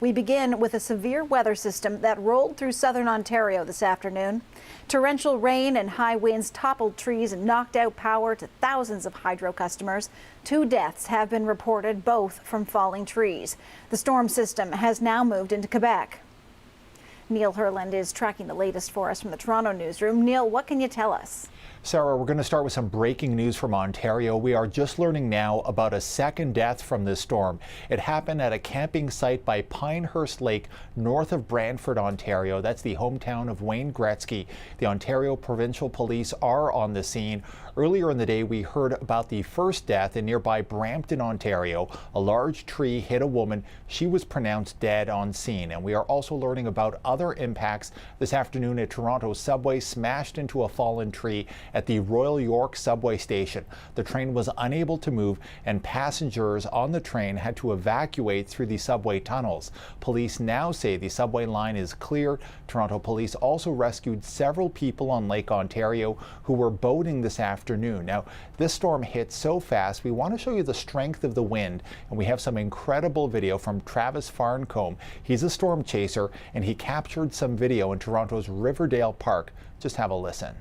We begin with a severe weather system that rolled through southern Ontario this afternoon. Torrential rain and high winds toppled trees and knocked out power to thousands of hydro customers. 2 deaths have been reported, both from falling trees. The storm system has now moved into Quebec. Neil Herland is tracking the latest for us from the Toronto newsroom. Neil, what can you tell us? Sarah, we're going to start with some breaking news from Ontario. We are just learning now about a second death from this storm. It happened at a camping site by Pinehurst Lake, north of Brantford, Ontario. That's the hometown of Wayne Gretzky. The Ontario Provincial Police are on the scene. Earlier in the day, we heard about the first death in nearby Brampton, Ontario. A large tree hit a woman. She was pronounced dead on scene. And we are also learning about other impacts. This afternoon, a Toronto subway smashed into a fallen tree at the Royal York subway station. The train was unable to move, and passengers on the train had to evacuate through the subway tunnels. Police now say the subway line is clear. Toronto police also rescued several people on Lake Ontario who were boating this afternoon. Now, this storm hit so fast, we want to show you the strength of the wind, and we have some incredible video from Travis Farncombe. He's a storm chaser, and he captured some video in Toronto's Riverdale Park. Just have a listen.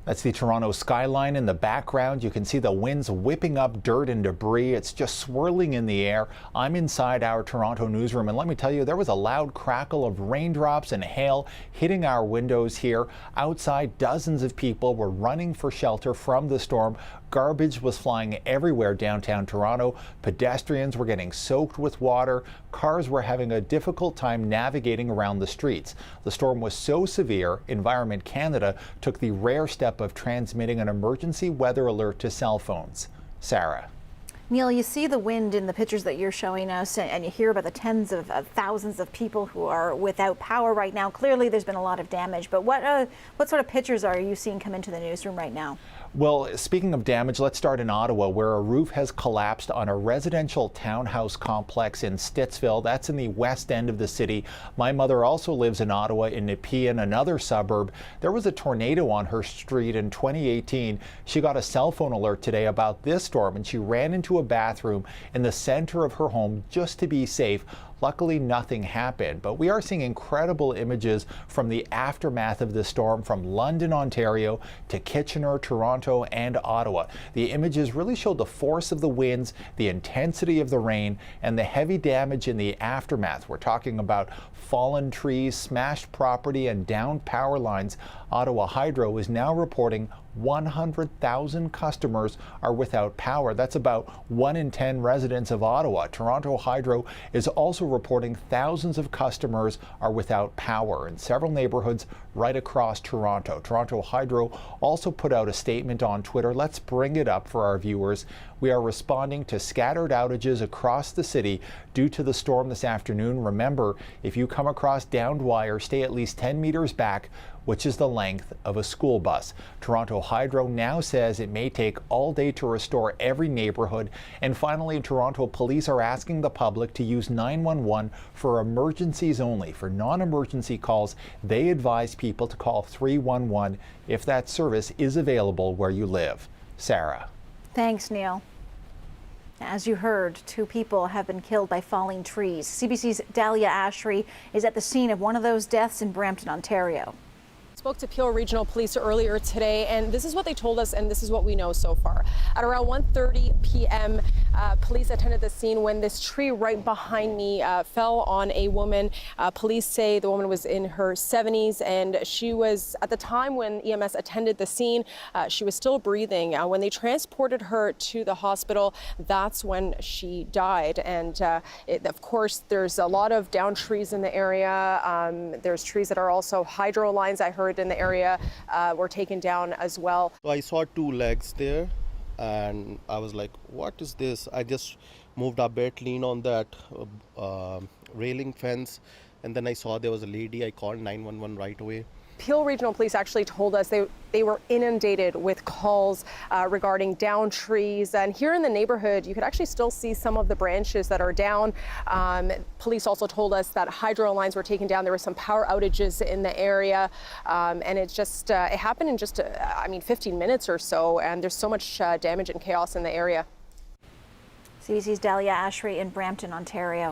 That's the Toronto skyline in the background. You can see the winds whipping up dirt and debris. It's just swirling in the air. I'm inside our Toronto newsroom, and let me tell you, there was a loud crackle of raindrops and hail hitting our windows here. Outside, dozens of people were running for shelter from the storm. Garbage was flying everywhere downtown Toronto. Pedestrians were getting soaked with water. Cars were having a difficult time navigating around the streets. The storm was so severe, Environment Canada took the rare step of transmitting an emergency weather alert to cell phones. Sarah. Neil, you see the wind in the pictures that you're showing us, and you hear about the tens of thousands of people who are without power right now. Clearly, there's been a lot of damage, but what sort of pictures are you seeing come into the newsroom right now? Well, speaking of damage, let's start in Ottawa, where a roof has collapsed on a residential townhouse complex in Stittsville. That's in the west end of the city. My mother also lives in Ottawa, in Nepean, another suburb. There was a tornado on her street in 2018. She got a cell phone alert today about this storm, and she ran into a bathroom in the center of her home just to be safe. Luckily, nothing happened, but we are seeing incredible images from the aftermath of this storm from London, Ontario to Kitchener, Toronto, and Ottawa. The images really show the force of the winds, the intensity of the rain, and the heavy damage in the aftermath. We're talking about fallen trees, smashed property, and downed power lines. Ottawa Hydro is now reporting 100,000 customers are without power. That's about 1 in 10 residents of Ottawa. Toronto Hydro is also reporting thousands of customers are without power in several neighborhoods right across Toronto. Toronto Hydro also put out a statement on Twitter. Let's bring it up for our viewers. We are responding to scattered outages across the city due to the storm this afternoon. Remember, if you come across downed wire, stay at least 10 meters back, which is the length of a school bus. Toronto Hydro now says it may take all day to restore every neighborhood. And finally, Toronto police are asking the public to use 911 for emergencies only. For non-emergency calls, they advise people to call 311 if that service is available where you live. Sarah. Thanks, Neil. As you heard, 2 people have been killed by falling trees. CBC's Dahlia Ashry is at the scene of one of those deaths in Brampton, Ontario. Spoke to Peel Regional Police earlier today, and this is what they told us, and this is what we know so far. At around 1:30 p.m., police attended the scene when this tree right behind me fell on a woman. Police say the woman was in her 70s, and she was, at the time when EMS attended the scene, she was still breathing. When they transported her to the hospital, that's when she died. And of course, there's a lot of downed trees in the area. There's trees that are also hydro lines, I heard, in the area were taken down as well. So I saw 2 legs there, and I was like, what is this? I just moved a bit, leaned on that railing fence, and then I saw there was a lady. I called 911 right away. Peel Regional Police actually told us they were inundated with calls regarding downed trees. And here in the neighborhood, you could actually still see some of the branches that are down. Police also told us that hydro lines were taken down. There were some power outages in the area. And it happened in just, 15 minutes or so. And there's so much damage and chaos in the area. CBC's Dahlia Ashry in Brampton, Ontario.